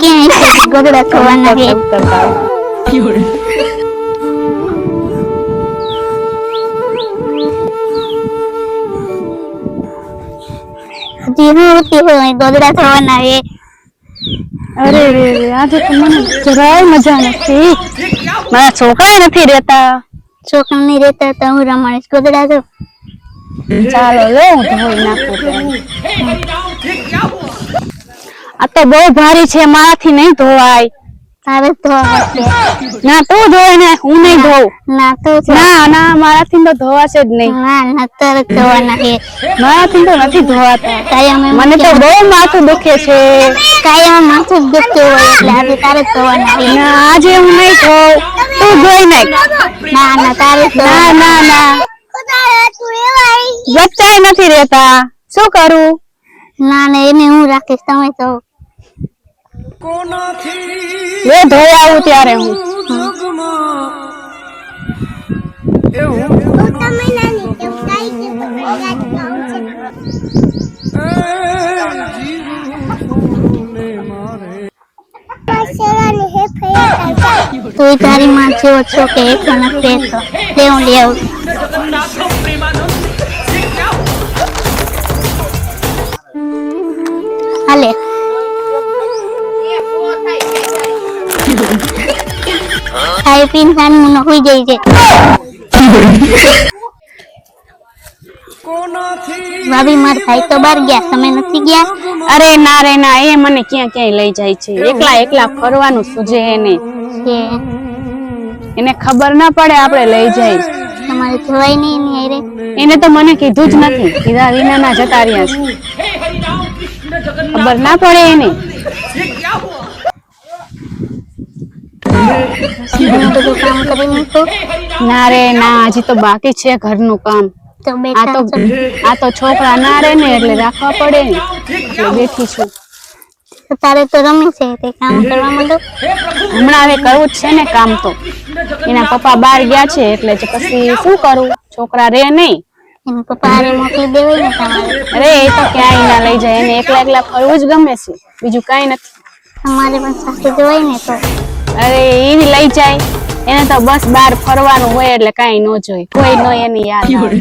ક્યાં ગોદડા થવાના છે હજી હું ઉઠી હોય ગોદડા થવાના છે અરે રે આજે તો મને જરાય મજા નથી મારા છોકરા નથી રહેતા છોકરા નહીં રહેતા તો હું રમાડીશ ગોદડા તો ચાલો લે હું ધોઈ નાખું આ તો બહુ ભારી છે મારાથી નહીં ધોવાય તારે ધોવા પડશે ના તું ધોઈ ને હું નહીં ધોઉં ના તો ના ના મારાથી તો ધોવાશે જ નહીં ના નતર ધોવાના છે મારાથી તો નથી ધોવાતા કાયમ મને તો બહુ માથું દુખે છે કાયમ માથું દુખતું હોય એટલે આજે તારે ધોવાના છે ના આજે હું નહીં ધોઉં તું ધોઈ નાખ ના ના તારે ના ના ના બચ્ચા નથી રહેતા શું કરું ના ના એને હું રાખીશ તમે તો લે ધોઈ આવું ત્યારે હું તું તારી માં જેવો છો કે એટલો નથી રહેતો લેવું લેવું હાલે ખાઈ પીને સાનું હોઈ જાય છે ભાભી મારા ભાઈ તો બહાર ગયા તમે નથી ગયા અરે ના રે ના એ મને ક્યાં ક્યાંય લઈ જાય છે એકલા એકલા ફરવાનું સુજે એને ખબર ના પડે આપણે લઈ જાય તમારે જોવાય નહીં એની હારે એને તો મને કીધું જ નથી કીધા વિના ના જતા રહ્યા છે ખબર ના પડે એને બધું કામ કરી મૂકો ના રે ના હજી તો બાકી છે ઘરનું કામ તો આ તો છોકરા ના રે ને એટલે રાખવા પડે ને એટલે બેઠી છું તારે તો રમે છે તે કામ કરવા માંડો હમણાં હવે કરવું જ છે ને કામ તો એના પપ્પા બહાર ગયા છે એટલે પછી શું કરું છોકરા રે નહીં એના પપ્પા હારે મોકલી દેવાય ને તમારે અરે એ તો ક્યાંય ના લઈ જાય એને એકલા એકલા ફરવું જ ગમે છે બીજું કઈ નથી તમારે પણ સાથે જોવાય ને તો અરે એ લઈ જાય એને તો બસ બહાર ફરવાનું હોય એટલે કઈ ન જોઈ કોઈ ન એની યાદ આવે